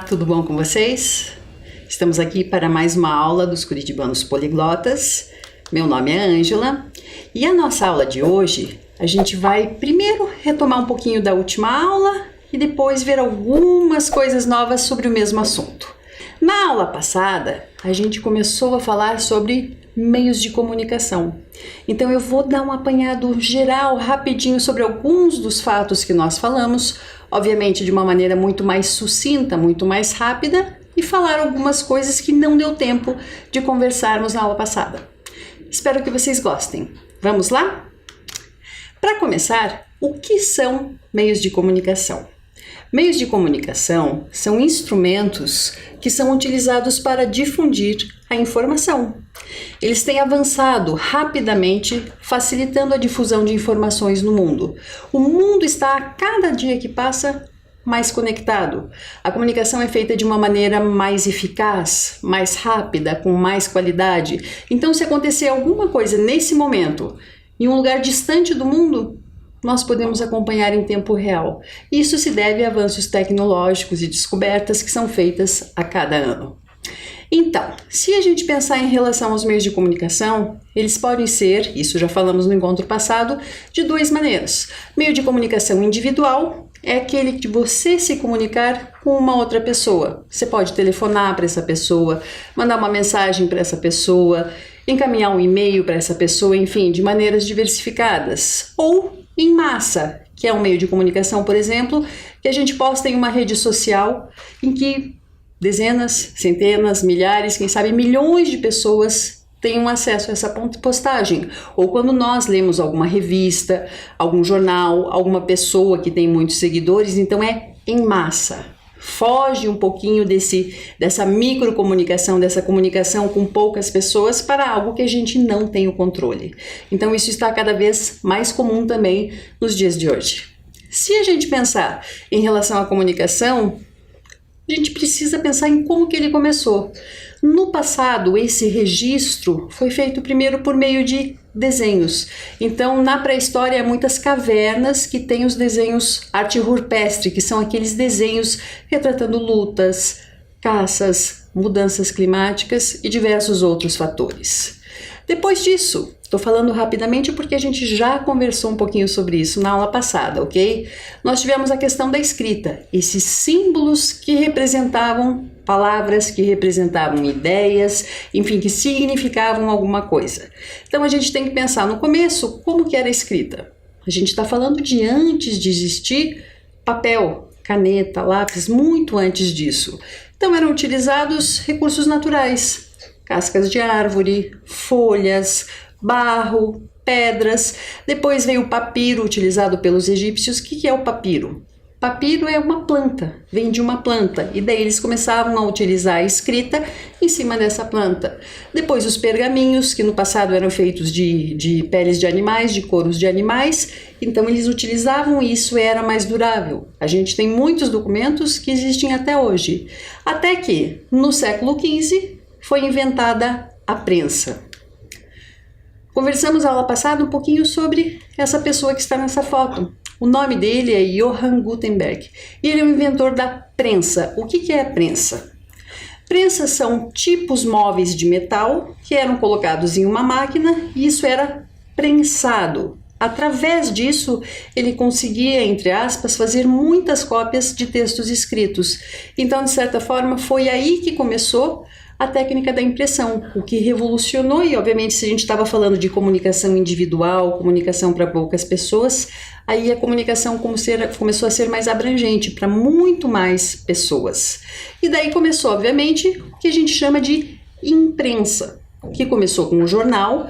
tudo bom com vocês? Estamos aqui para mais uma aula dos Curitibanos Poliglotas. Meu nome é Ângela e a nossa aula de hoje a gente vai primeiro retomar um pouquinho da última aula e depois ver algumas coisas novas sobre o mesmo assunto. Na aula passada, a gente começou a falar sobre meios de comunicação. Então eu vou dar um apanhado geral, rapidinho, sobre alguns dos fatos que nós falamos, obviamente de uma maneira muito mais sucinta, muito mais rápida, e falar algumas coisas que não deu tempo de conversarmos na aula passada. Espero que vocês gostem. Vamos lá? Para começar, o que são meios de comunicação? Meios de comunicação são instrumentos que são utilizados para difundir a informação. Eles têm avançado rapidamente, facilitando a difusão de informações no mundo. O mundo está, a cada dia que passa, mais conectado. A comunicação é feita de uma maneira mais eficaz, mais rápida, com mais qualidade. Então, se acontecer alguma coisa nesse momento, em um lugar distante do mundo, nós podemos acompanhar em tempo real. Isso se deve a avanços tecnológicos e descobertas que são feitas a cada ano. Então, se a gente pensar em relação aos meios de comunicação, eles podem ser, isso já falamos no encontro passado, de duas maneiras. Meio de comunicação individual é aquele de você se comunicar com uma outra pessoa. Você pode telefonar para essa pessoa, mandar uma mensagem para essa pessoa, encaminhar um e-mail para essa pessoa, enfim, de maneiras diversificadas. Ou em massa, que é um meio de comunicação, por exemplo, que a gente posta em uma rede social em que dezenas, centenas, milhares, quem sabe milhões de pessoas tenham acesso a essa postagem. Ou quando nós lemos alguma revista, algum jornal, alguma pessoa que tem muitos seguidores, então é em massa. Foge um pouquinho dessa microcomunicação, dessa comunicação com poucas pessoas para algo que a gente não tem o controle. Então isso está cada vez mais comum também nos dias de hoje. Se a gente pensar em relação à comunicação, a gente precisa pensar em como que ele começou. No passado, esse registro foi feito primeiro por meio de desenhos. Então, na pré-história, há muitas cavernas que têm os desenhos arte rupestre, que são aqueles desenhos retratando lutas, caças, mudanças climáticas e diversos outros fatores. Depois disso, estou falando rapidamente porque a gente já conversou um pouquinho sobre isso na aula passada, ok? Nós tivemos a questão da escrita, esses símbolos que representavam palavras, que representavam ideias, enfim, que significavam alguma coisa. Então a gente tem que pensar no começo como que era a escrita. A gente está falando de antes de existir papel, caneta, lápis, muito antes disso. Então eram utilizados recursos naturais, cascas de árvore, folhas, barro, pedras. Depois veio o papiro, utilizado pelos egípcios. O que é o papiro? Papiro é uma planta, vem de uma planta, e daí eles começavam a utilizar a escrita em cima dessa planta. Depois os pergaminhos, que no passado eram feitos de peles de animais, de couros de animais, então eles utilizavam isso, era mais durável. A gente tem muitos documentos que existem até hoje. Até que, no século XV, foi inventada a prensa. Conversamos na aula passada um pouquinho sobre essa pessoa que está nessa foto. O nome dele é Johann Gutenberg e ele é o inventor da prensa. O que é a prensa? Prensas são tipos móveis de metal que eram colocados em uma máquina e isso era prensado. Através disso, ele conseguia, entre aspas, fazer muitas cópias de textos escritos. Então, de certa forma, foi aí que começou a técnica da impressão, o que revolucionou, e obviamente se a gente estava falando de comunicação individual, comunicação para poucas pessoas, aí a comunicação começou a ser mais abrangente para muito mais pessoas. E daí começou, obviamente, o que a gente chama de imprensa, que começou com o jornal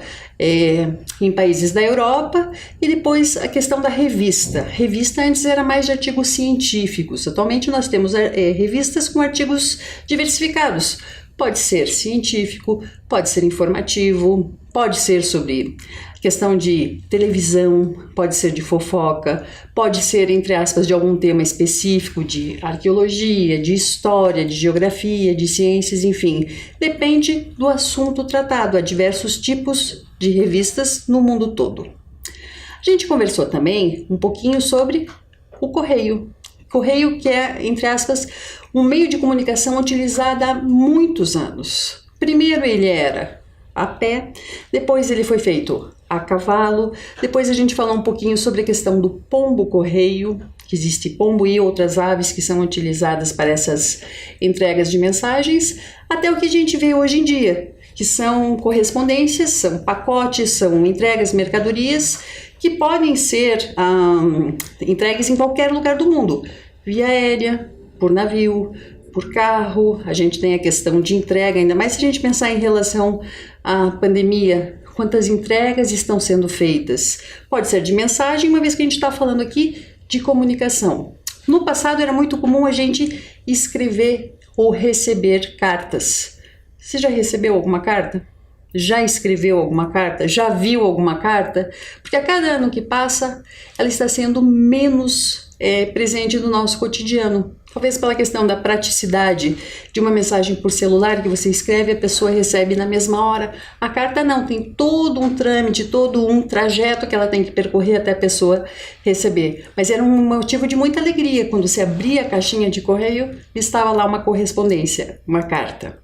em países da Europa, e depois a questão da revista. Revista antes era mais de artigos científicos, atualmente nós temos revistas com artigos diversificados. Pode ser científico, pode ser informativo, pode ser sobre questão de televisão, pode ser de fofoca, pode ser, entre aspas, de algum tema específico, de arqueologia, de história, de geografia, de ciências, enfim. Depende do assunto tratado. Há diversos tipos de revistas no mundo todo. A gente conversou também um pouquinho sobre o correio. Correio que é, entre aspas, um meio de comunicação utilizado há muitos anos. Primeiro ele era a pé, depois ele foi feito a cavalo, depois a gente falou um pouquinho sobre a questão do pombo-correio, que existe pombo e outras aves que são utilizadas para essas entregas de mensagens, até o que a gente vê hoje em dia, que são correspondências, são pacotes, são entregas, mercadorias, que podem ser entregues em qualquer lugar do mundo, via aérea, por navio, por carro. A gente tem a questão de entrega, ainda mais se a gente pensar em relação à pandemia, quantas entregas estão sendo feitas. Pode ser de mensagem, uma vez que a gente está falando aqui de comunicação. No passado era muito comum a gente escrever ou receber cartas. Você já recebeu alguma carta? Já escreveu alguma carta? Já viu alguma carta? Porque a cada ano que passa, ela está sendo menos presente no nosso cotidiano. Talvez pela questão da praticidade de uma mensagem por celular que você escreve e a pessoa recebe na mesma hora. A carta não, tem todo um trâmite, todo um trajeto que ela tem que percorrer até a pessoa receber. Mas era um motivo de muita alegria quando você abria a caixinha de correio e estava lá uma correspondência, uma carta.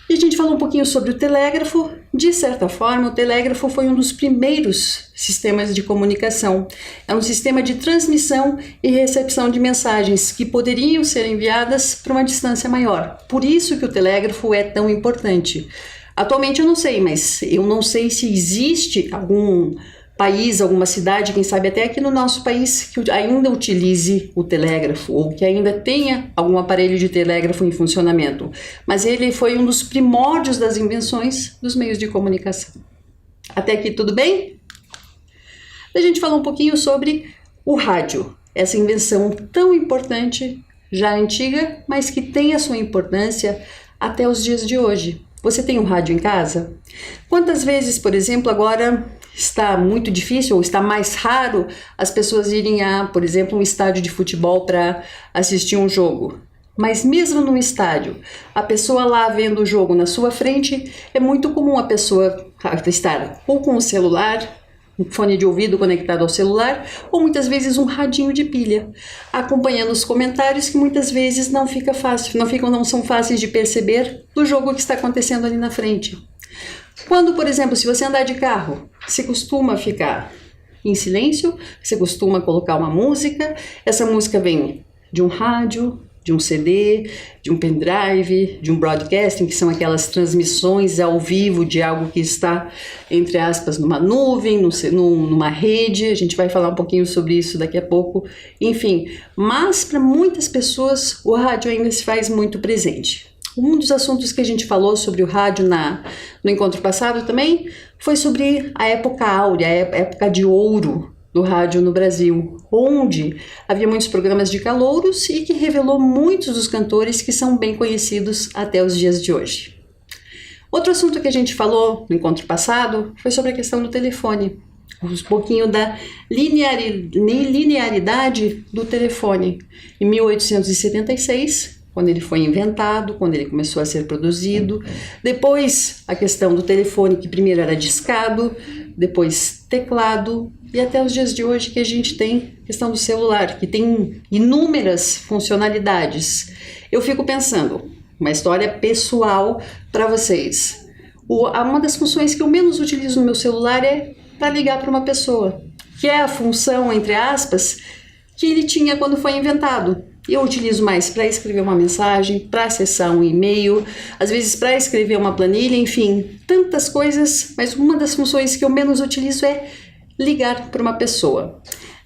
E a gente falou um pouquinho sobre o telégrafo. De certa forma, o telégrafo foi um dos primeiros sistemas de comunicação. É um sistema de transmissão e recepção de mensagens que poderiam ser enviadas para uma distância maior. Por isso que o telégrafo é tão importante. Atualmente eu não sei, mas eu não sei se existe algum país, alguma cidade, quem sabe até aqui no nosso país, que ainda utilize o telégrafo ou que ainda tenha algum aparelho de telégrafo em funcionamento. Mas ele foi um dos primórdios das invenções dos meios de comunicação. Até aqui tudo bem? A gente falou um pouquinho sobre o rádio, essa invenção tão importante, já antiga, mas que tem a sua importância até os dias de hoje. Você tem um rádio em casa? Quantas vezes, por exemplo, agora está muito difícil ou está mais raro as pessoas irem a, por exemplo, um estádio de futebol para assistir um jogo? Mas mesmo no estádio, a pessoa lá vendo o jogo na sua frente, é muito comum a pessoa estar ou com o celular, um fone de ouvido conectado ao celular, ou muitas vezes um radinho de pilha, acompanhando os comentários que muitas vezes não são fáceis de perceber do jogo que está acontecendo ali na frente. Quando, por exemplo, se você andar de carro, você costuma ficar em silêncio, você costuma colocar uma música, essa música vem de um rádio, de um CD, de um pendrive, de um broadcasting, que são aquelas transmissões ao vivo de algo que está, entre aspas, numa nuvem, numa rede. A gente vai falar um pouquinho sobre isso daqui a pouco. Enfim, mas para muitas pessoas o rádio ainda se faz muito presente. Um dos assuntos que a gente falou sobre o rádio no encontro passado também foi sobre a época áurea, a época de ouro do rádio no Brasil, onde havia muitos programas de calouros e que revelou muitos dos cantores que são bem conhecidos até os dias de hoje. Outro assunto que a gente falou no encontro passado foi sobre a questão do telefone, um pouquinho da linearidade do telefone. Em 1876, quando ele foi inventado, quando ele começou a ser produzido. Depois, a questão do telefone, que primeiro era discado, depois teclado, e até os dias de hoje que a gente tem a questão do celular, que tem inúmeras funcionalidades. Eu fico pensando, uma história pessoal para vocês. Uma das funções que eu menos utilizo no meu celular é para ligar para uma pessoa, que é a função, entre aspas, que ele tinha quando foi inventado. Eu utilizo mais para escrever uma mensagem, para acessar um e-mail, às vezes para escrever uma planilha, enfim, tantas coisas, mas uma das funções que eu menos utilizo é ligar para uma pessoa.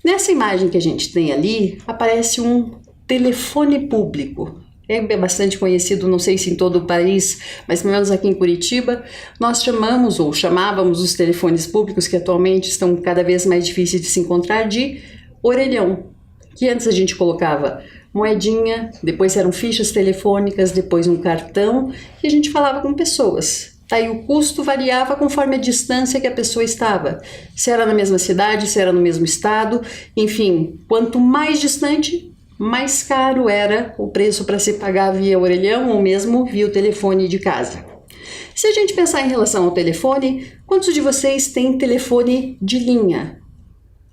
Nessa imagem que a gente tem ali, aparece um telefone público. É bastante conhecido, não sei se em todo o país, mas pelo menos aqui em Curitiba, nós chamávamos os telefones públicos, que atualmente estão cada vez mais difíceis de se encontrar, de orelhão, que antes a gente colocava moedinha, depois eram fichas telefônicas, depois um cartão, e a gente falava com pessoas. Aí o custo variava conforme a distância que a pessoa estava. Se era na mesma cidade, se era no mesmo estado, enfim, quanto mais distante, mais caro era o preço para se pagar via orelhão ou mesmo via o telefone de casa. Se a gente pensar em relação ao telefone, quantos de vocês têm telefone de linha?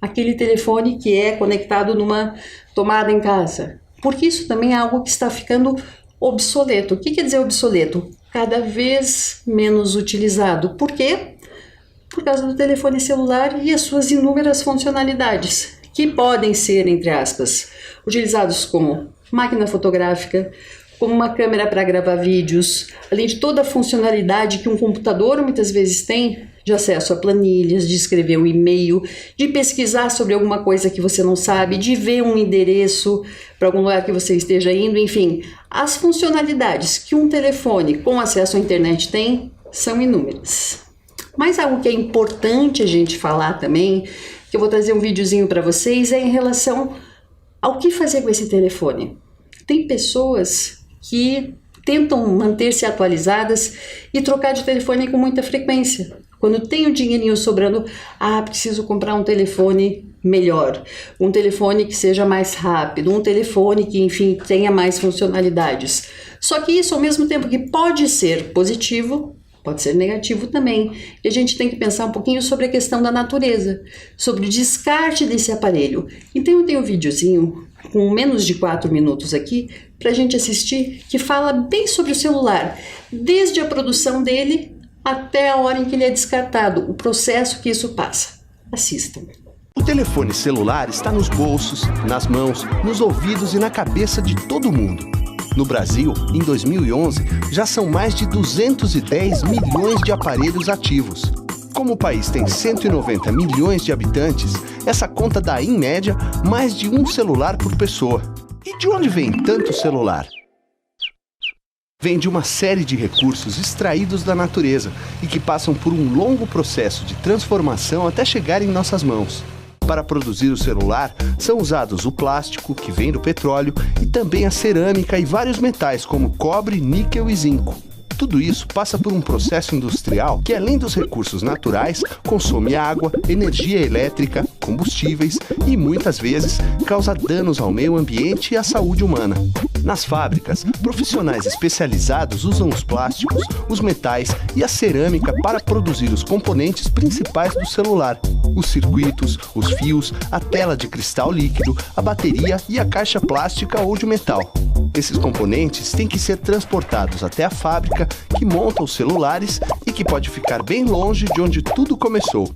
Aquele telefone que é conectado numa tomada em casa. porque isso também é algo que está ficando obsoleto. O que quer dizer obsoleto? Cada vez menos utilizado. Por quê? Por causa do telefone celular e as suas inúmeras funcionalidades, que podem ser, entre aspas, utilizados como máquina fotográfica, como uma câmera para gravar vídeos, além de toda a funcionalidade que um computador muitas vezes tem, de acesso a planilhas, de escrever um e-mail, de pesquisar sobre alguma coisa que você não sabe, de ver um endereço para algum lugar que você esteja indo, enfim. As funcionalidades que um telefone com acesso à internet tem são inúmeras. Mas algo que é importante a gente falar também, que eu vou trazer um videozinho para vocês, é em relação ao que fazer com esse telefone. Tem pessoas que tentam manter-se atualizadas e trocar de telefone com muita frequência. Quando tem o dinheirinho sobrando, preciso comprar um telefone melhor, um telefone que seja mais rápido, um telefone que, enfim, tenha mais funcionalidades. Só que isso, ao mesmo tempo que pode ser positivo, pode ser negativo também. E a gente tem que pensar um pouquinho sobre a questão da natureza, sobre o descarte desse aparelho. Então eu tenho um videozinho com menos de 4 minutos aqui para a gente assistir, que fala bem sobre o celular, desde a produção dele até a hora em que ele é descartado, o processo que isso passa. Assistam. O telefone celular está nos bolsos, nas mãos, nos ouvidos e na cabeça de todo mundo. No Brasil, em 2011, já são mais de 210 milhões de aparelhos ativos. Como o país tem 190 milhões de habitantes, essa conta dá, em média, mais de um celular por pessoa. E de onde vem tanto celular? Vem de uma série de recursos extraídos da natureza e que passam por um longo processo de transformação até chegar em nossas mãos. Para produzir o celular, são usados o plástico, que vem do petróleo, e também a cerâmica e vários metais como cobre, níquel e zinco. Tudo isso passa por um processo industrial que, além dos recursos naturais, consome água, energia elétrica, combustíveis e, muitas vezes, causa danos ao meio ambiente e à saúde humana. Nas fábricas, profissionais especializados usam os plásticos, os metais e a cerâmica para produzir os componentes principais do celular: os circuitos, os fios, a tela de cristal líquido, a bateria e a caixa plástica ou de metal. Esses componentes têm que ser transportados até a fábrica que monta os celulares e que pode ficar bem longe de onde tudo começou.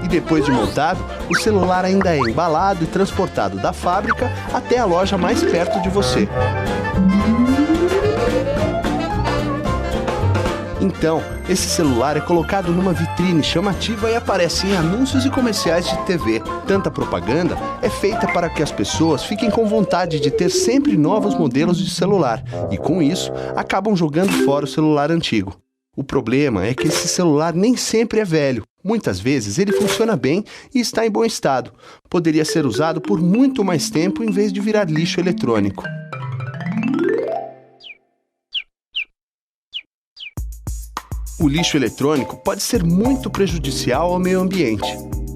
E depois de montado, o celular ainda é embalado e transportado da fábrica até a loja mais perto de você. Então, esse celular é colocado numa vitrine chamativa e aparece em anúncios e comerciais de TV. Tanta propaganda é feita para que as pessoas fiquem com vontade de ter sempre novos modelos de celular e, com isso, acabam jogando fora o celular antigo. O problema é que esse celular nem sempre é velho. Muitas vezes ele funciona bem e está em bom estado. Poderia ser usado por muito mais tempo em vez de virar lixo eletrônico. O lixo eletrônico pode ser muito prejudicial ao meio ambiente.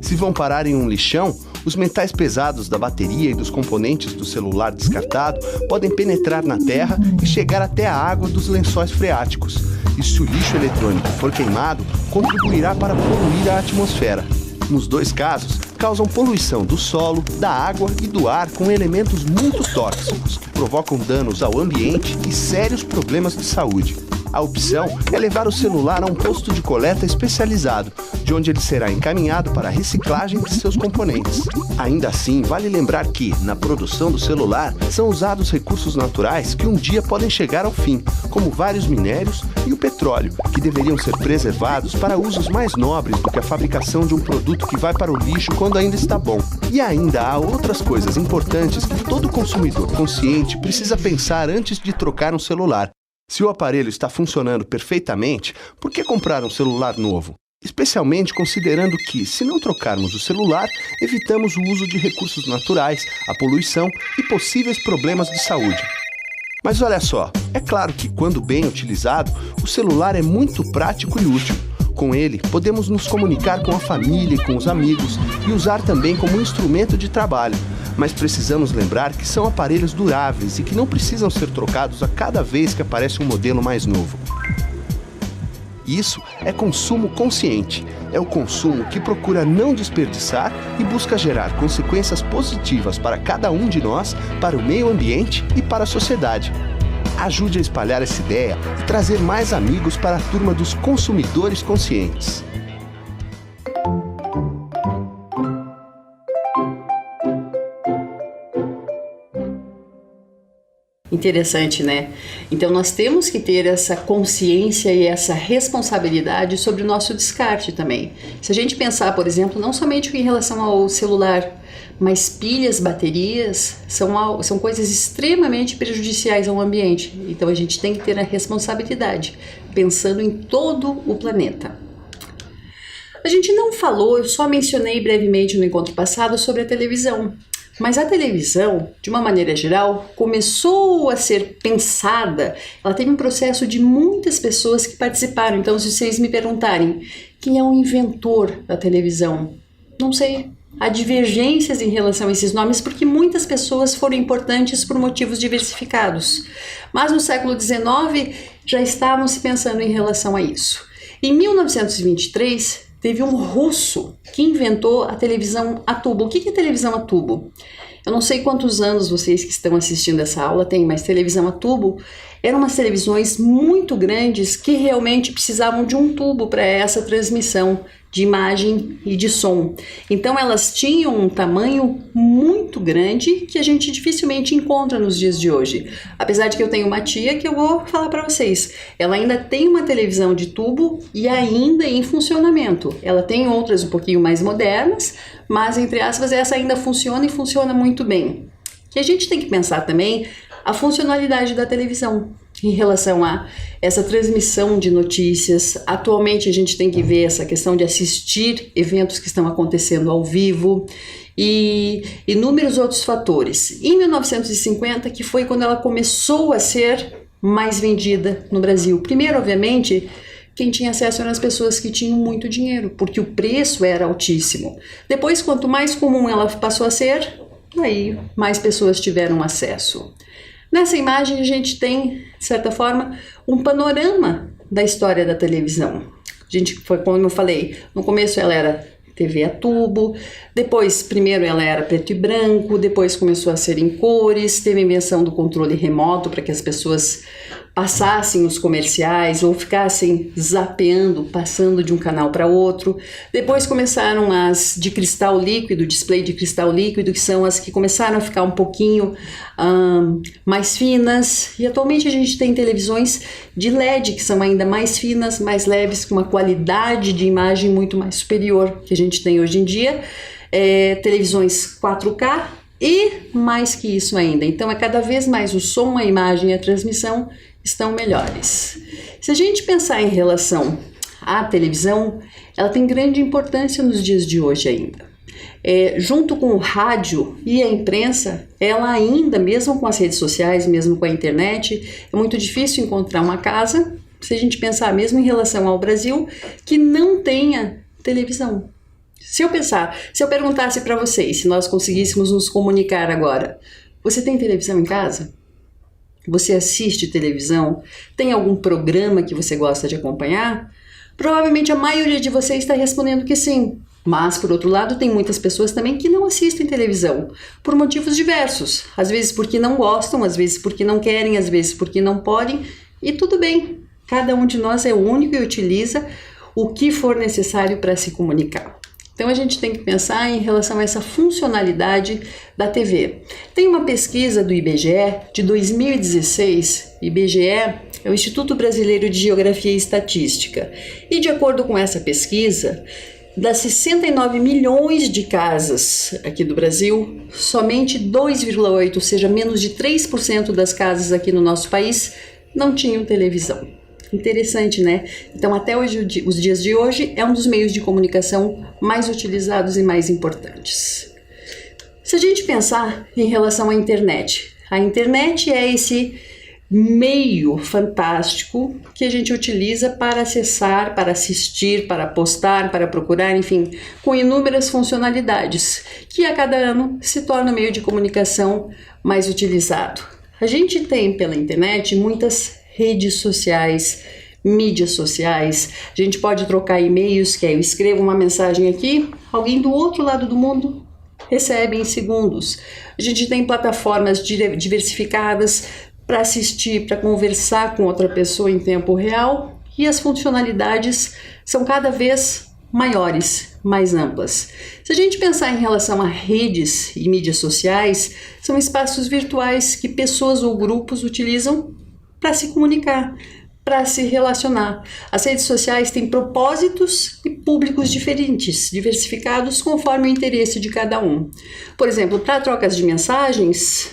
Se vão parar em um lixão, os metais pesados da bateria e dos componentes do celular descartado podem penetrar na terra e chegar até a água dos lençóis freáticos. E se o lixo eletrônico for queimado, contribuirá para poluir a atmosfera. Nos dois casos, causam poluição do solo, da água e do ar com elementos muito tóxicos, que provocam danos ao ambiente e sérios problemas de saúde. A opção é levar o celular a um posto de coleta especializado, de onde ele será encaminhado para a reciclagem de seus componentes. Ainda assim, vale lembrar que, na produção do celular, são usados recursos naturais que um dia podem chegar ao fim, como vários minérios e o petróleo, que deveriam ser preservados para usos mais nobres do que a fabricação de um produto que vai para o lixo quando ainda está bom. E ainda há outras coisas importantes que todo consumidor consciente precisa pensar antes de trocar um celular. Se o aparelho está funcionando perfeitamente, por que comprar um celular novo? Especialmente considerando que, se não trocarmos o celular, evitamos o uso de recursos naturais, a poluição e possíveis problemas de saúde. Mas olha só, é claro que, quando bem utilizado, o celular é muito prático e útil. Com ele, podemos nos comunicar com a família e com os amigos e usar também como instrumento de trabalho. Mas precisamos lembrar que são aparelhos duráveis e que não precisam ser trocados a cada vez que aparece um modelo mais novo. Isso é consumo consciente. É o consumo que procura não desperdiçar e busca gerar consequências positivas para cada um de nós, para o meio ambiente e para a sociedade. Ajude a espalhar essa ideia e trazer mais amigos para a turma dos consumidores conscientes. Interessante, né? Então nós temos que ter essa consciência e essa responsabilidade sobre o nosso descarte também. Se a gente pensar, por exemplo, não somente em relação ao celular, mas pilhas, baterias, são coisas extremamente prejudiciais ao ambiente. Então a gente tem que ter a responsabilidade, pensando em todo o planeta. A gente não falou, eu só mencionei brevemente no encontro passado sobre a televisão. Mas a televisão, de uma maneira geral, começou a ser pensada, ela teve um processo de muitas pessoas que participaram. Então, se vocês me perguntarem quem é o inventor da televisão, não sei. Há divergências em relação a esses nomes porque muitas pessoas foram importantes por motivos diversificados. Mas no século XIX já estavam se pensando em relação a isso. Em 1923, teve um russo que inventou a televisão a tubo. O que é televisão a tubo? Eu não sei quantos anos vocês que estão assistindo essa aula têm, mas televisão a tubo eram umas televisões muito grandes que realmente precisavam de um tubo para essa transmissão de imagem e de som. Então elas tinham um tamanho muito grande que a gente dificilmente encontra nos dias de hoje. Apesar de que eu tenho uma tia que eu vou falar para vocês, ela ainda tem uma televisão de tubo e ainda em funcionamento. Ela tem outras um pouquinho mais modernas, mas entre aspas essa ainda funciona e funciona muito bem. E a gente tem que pensar também a funcionalidade da televisão em relação a essa transmissão de notícias. Atualmente a gente tem que ver essa questão de assistir eventos que estão acontecendo ao vivo e inúmeros outros fatores. Em 1950, que foi quando ela começou a ser mais vendida no Brasil. Primeiro, obviamente, quem tinha acesso eram as pessoas que tinham muito dinheiro, porque o preço era altíssimo. Depois, quanto mais comum ela passou a ser, aí mais pessoas tiveram acesso. Nessa imagem a gente tem, de certa forma, um panorama da história da televisão. A gente foi, como eu falei, no começo ela era TV a tubo, depois, primeiro ela era preto e branco, depois começou a ser em cores, teve a invenção do controle remoto para que as pessoas passassem os comerciais ou ficassem zapeando, passando de um canal para outro. Depois começaram as de cristal líquido, display de cristal líquido, que são as que começaram a ficar um pouquinho mais finas. E atualmente a gente tem televisões de LED, que são ainda mais finas, mais leves, com uma qualidade de imagem muito mais superior que a gente tem hoje em dia. Televisões 4K e mais que isso ainda. Então é cada vez mais o som, a imagem e a transmissão estão melhores. Se a gente pensar em relação à televisão, ela tem grande importância nos dias de hoje ainda. Junto com o rádio e a imprensa, ela ainda, mesmo com as redes sociais, mesmo com a internet, é muito difícil encontrar uma casa, se a gente pensar mesmo em relação ao Brasil, que não tenha televisão. Se eu perguntasse para vocês, se nós conseguíssemos nos comunicar agora, você tem televisão em casa? Você assiste televisão? Tem algum programa que você gosta de acompanhar? Provavelmente a maioria de vocês está respondendo que sim. Mas, por outro lado, tem muitas pessoas também que não assistem televisão, por motivos diversos. Às vezes porque não gostam, às vezes porque não querem, às vezes porque não podem. E tudo bem, cada um de nós é único e utiliza o que for necessário para se comunicar. Então a gente tem que pensar em relação a essa funcionalidade da TV. Tem uma pesquisa do IBGE de 2016, IBGE é o Instituto Brasileiro de Geografia e Estatística, e de acordo com essa pesquisa, das 69 milhões de casas aqui do Brasil, somente 2,8, ou seja, menos de 3% das casas aqui no nosso país não tinham televisão. Interessante, né? Então, até hoje, os dias de hoje, é um dos meios de comunicação mais utilizados e mais importantes. Se a gente pensar em relação à internet, a internet é esse meio fantástico que a gente utiliza para acessar, para assistir, para postar, para procurar, enfim, com inúmeras funcionalidades, que a cada ano se torna o meio de comunicação mais utilizado. A gente tem pela internet muitas redes sociais, mídias sociais. A gente pode trocar e-mails, que é eu escrevo uma mensagem aqui, alguém do outro lado do mundo recebe em segundos. A gente tem plataformas diversificadas para assistir, para conversar com outra pessoa em tempo real, e as funcionalidades são cada vez maiores, mais amplas. Se a gente pensar em relação a redes e mídias sociais, são espaços virtuais que pessoas ou grupos utilizam para se comunicar, para se relacionar. As redes sociais têm propósitos e públicos diferentes, diversificados conforme o interesse de cada um. Por exemplo, para trocas de mensagens,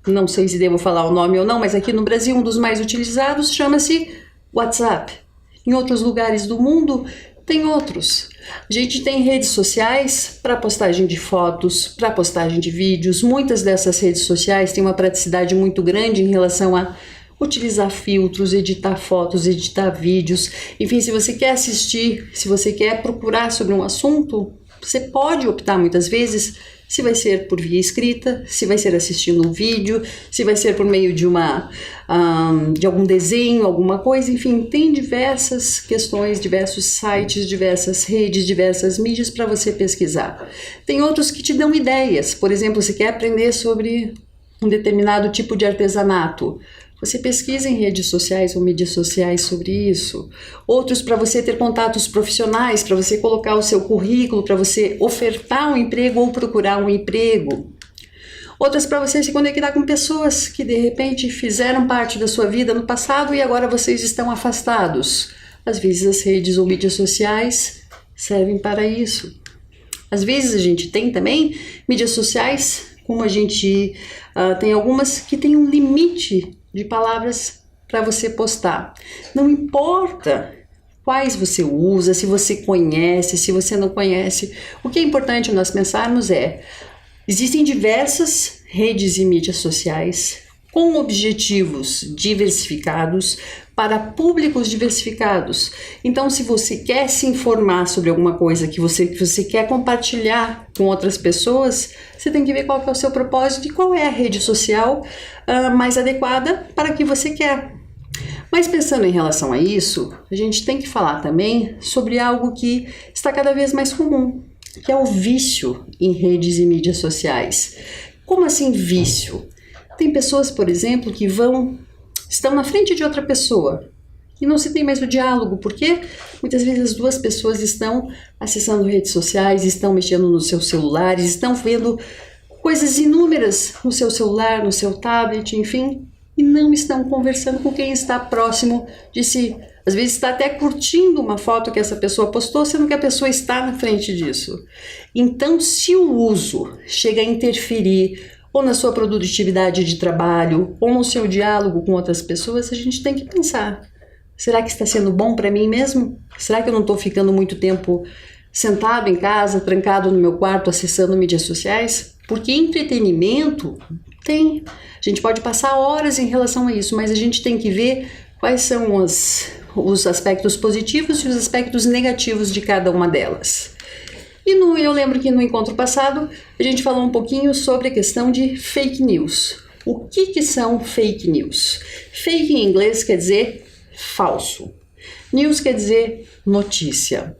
não sei se devo falar o nome ou não, mas aqui no Brasil um dos mais utilizados chama-se WhatsApp. Em outros lugares do mundo tem outros. A gente tem redes sociais para postagem de fotos, para postagem de vídeos. Muitas dessas redes sociais têm uma praticidade muito grande em relação a utilizar filtros, editar fotos, editar vídeos. Enfim, se você quer assistir, se você quer procurar sobre um assunto, você pode optar muitas vezes se vai ser por via escrita, se vai ser assistindo um vídeo, se vai ser por meio de de algum desenho, alguma coisa. Enfim, tem diversas questões, diversos sites, diversas redes, diversas mídias para você pesquisar. Tem outros que te dão ideias. Por exemplo, você quer aprender sobre um determinado tipo de artesanato. Você pesquisa em redes sociais ou mídias sociais sobre isso. Outros para você ter contatos profissionais, para você colocar o seu currículo, para você ofertar um emprego ou procurar um emprego. Outras para você se conectar com pessoas que de repente fizeram parte da sua vida no passado e agora vocês estão afastados. Às vezes as redes ou mídias sociais servem para isso. Às vezes a gente tem também mídias sociais, como a gente tem algumas que tem um limite de palavras para você postar. Não importa quais você usa, se você conhece, se você não conhece. O que é importante nós pensarmos existem diversas redes e mídias sociais com objetivos diversificados para públicos diversificados. Então, se você quer se informar sobre alguma coisa que você quer compartilhar com outras pessoas, você tem que ver qual que é o seu propósito e qual é a rede social mais adequada para o que você quer. Mas pensando em relação a isso, a gente tem que falar também sobre algo que está cada vez mais comum, que é o vício em redes e mídias sociais. Como assim vício? Tem pessoas, por exemplo, que estão na frente de outra pessoa e não se tem mais o diálogo, porque muitas vezes as duas pessoas estão acessando redes sociais, estão mexendo nos seus celulares, estão vendo coisas inúmeras no seu celular, no seu tablet, enfim, e não estão conversando com quem está próximo de si. Às vezes está até curtindo uma foto que essa pessoa postou, sendo que a pessoa está na frente disso. Então, se o uso chega a interferir ou na sua produtividade de trabalho, ou no seu diálogo com outras pessoas, a gente tem que pensar, será que está sendo bom para mim mesmo? Será que eu não estou ficando muito tempo sentado em casa, trancado no meu quarto, acessando mídias sociais? Porque entretenimento tem. A gente pode passar horas em relação a isso, mas a gente tem que ver quais são os aspectos positivos e os aspectos negativos de cada uma delas. Eu lembro que no encontro passado a gente falou um pouquinho sobre a questão de fake news. O que são fake news? Fake em inglês quer dizer falso. News quer dizer notícia.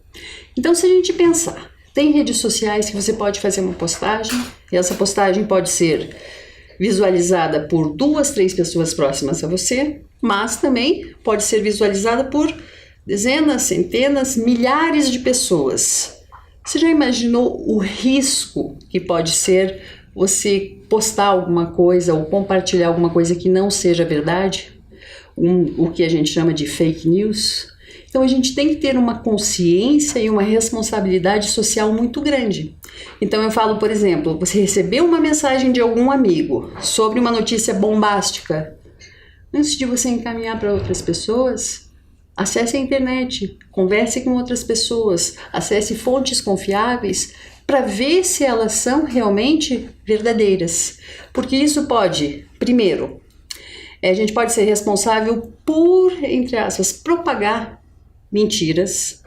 Então, se a gente pensar, tem redes sociais que você pode fazer uma postagem e essa postagem pode ser visualizada por 2, 3 pessoas próximas a você, mas também pode ser visualizada por dezenas, centenas, milhares de pessoas. Você já imaginou o risco que pode ser você postar alguma coisa ou compartilhar alguma coisa que não seja verdade? O que a gente chama de fake news? Então a gente tem que ter uma consciência e uma responsabilidade social muito grande. Então eu falo, por exemplo, você recebeu uma mensagem de algum amigo sobre uma notícia bombástica. Antes de você encaminhar para outras pessoas, acesse a internet, converse com outras pessoas, acesse fontes confiáveis para ver se elas são realmente verdadeiras. Porque isso pode, primeiro, a gente pode ser responsável por, entre aspas, propagar mentiras.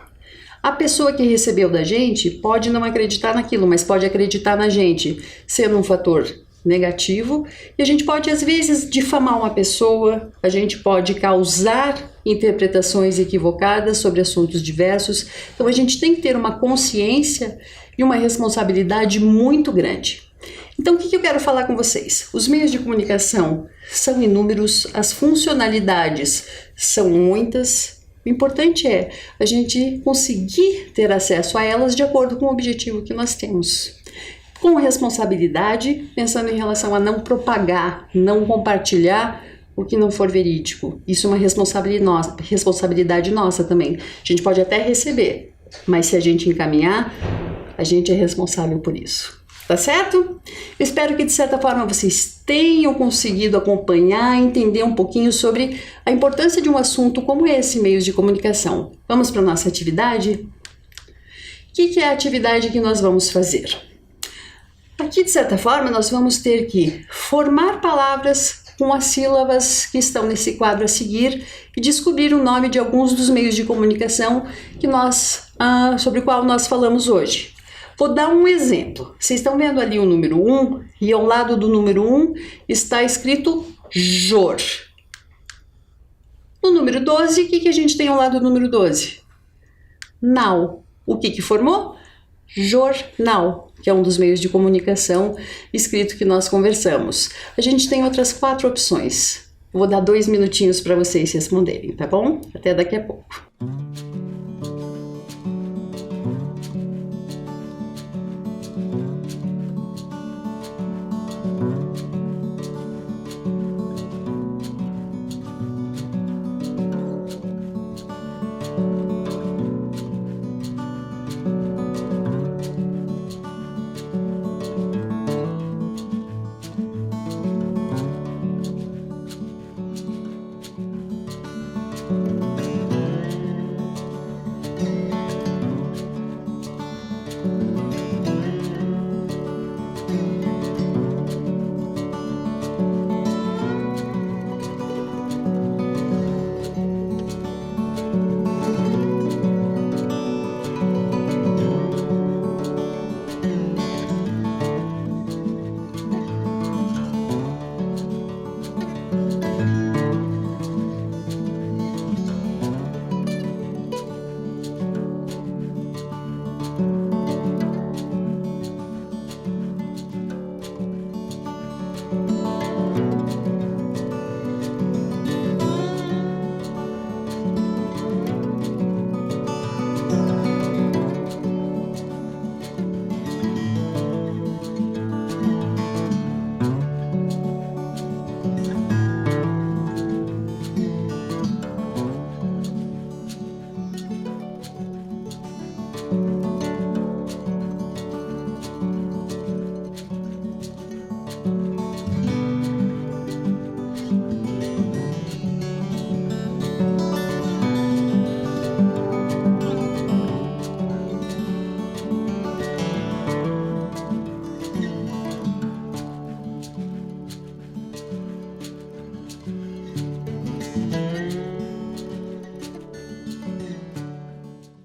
A pessoa que recebeu da gente pode não acreditar naquilo, mas pode acreditar na gente, sendo um fator negativo, e a gente pode às vezes difamar uma pessoa, a gente pode causar interpretações equivocadas sobre assuntos diversos. Então a gente tem que ter uma consciência e uma responsabilidade muito grande. Então o que eu quero falar com vocês? Os meios de comunicação são inúmeros, as funcionalidades são muitas. O importante é a gente conseguir ter acesso a elas de acordo com o objetivo que nós temos. Com responsabilidade, pensando em relação a não propagar, não compartilhar o que não for verídico. Isso é uma responsabilidade nossa também. A gente pode até receber, mas se a gente encaminhar, a gente é responsável por isso. Tá certo? Eu espero que de certa forma vocês tenham conseguido acompanhar, entender um pouquinho sobre a importância de um assunto como esse, meios de comunicação. Vamos para a nossa atividade? O que é a atividade que nós vamos fazer? Aqui, de certa forma, nós vamos ter que formar palavras com as sílabas que estão nesse quadro a seguir e descobrir o nome de alguns dos meios de comunicação que sobre o qual nós falamos hoje. Vou dar um exemplo. Vocês estão vendo ali o número 1 e ao lado do número 1 está escrito jor. No número 12, o que a gente tem ao lado do número 12? Nau. O que formou? Jornal, que é um dos meios de comunicação escrito que nós conversamos. A gente tem outras 4 opções. Vou dar 2 minutinhos para vocês responderem, tá bom? Até daqui a pouco.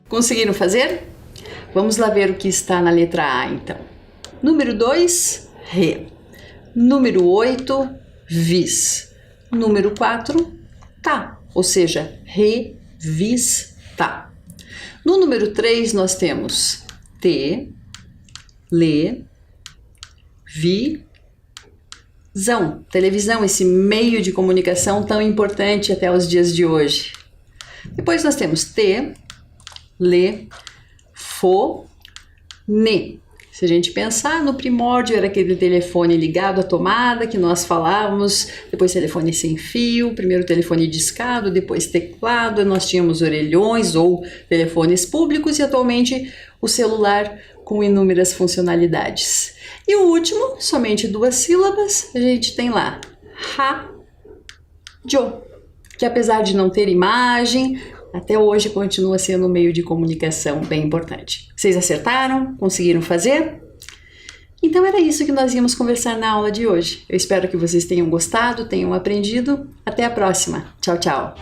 Conseguiram fazer? Vamos lá ver o que está na letra A, então. Número 2, re. Número 8, vis. Número 4, tá. Ou seja, revista. No número 3, nós temos te, lê, visão. Televisão, esse meio de comunicação tão importante até os dias de hoje. Depois nós temos te, lê, fone. Se a gente pensar no primórdio, era aquele telefone ligado à tomada que nós falávamos, depois telefone sem fio, primeiro telefone discado, depois teclado, nós tínhamos orelhões ou telefones públicos e atualmente o celular com inúmeras funcionalidades. E o último, somente 2 sílabas, a gente tem lá, rádio, que apesar de não ter imagem, até hoje continua sendo um meio de comunicação bem importante. Vocês acertaram? Conseguiram fazer? Então era isso que nós íamos conversar na aula de hoje. Eu espero que vocês tenham gostado, tenham aprendido. Até a próxima. Tchau, tchau.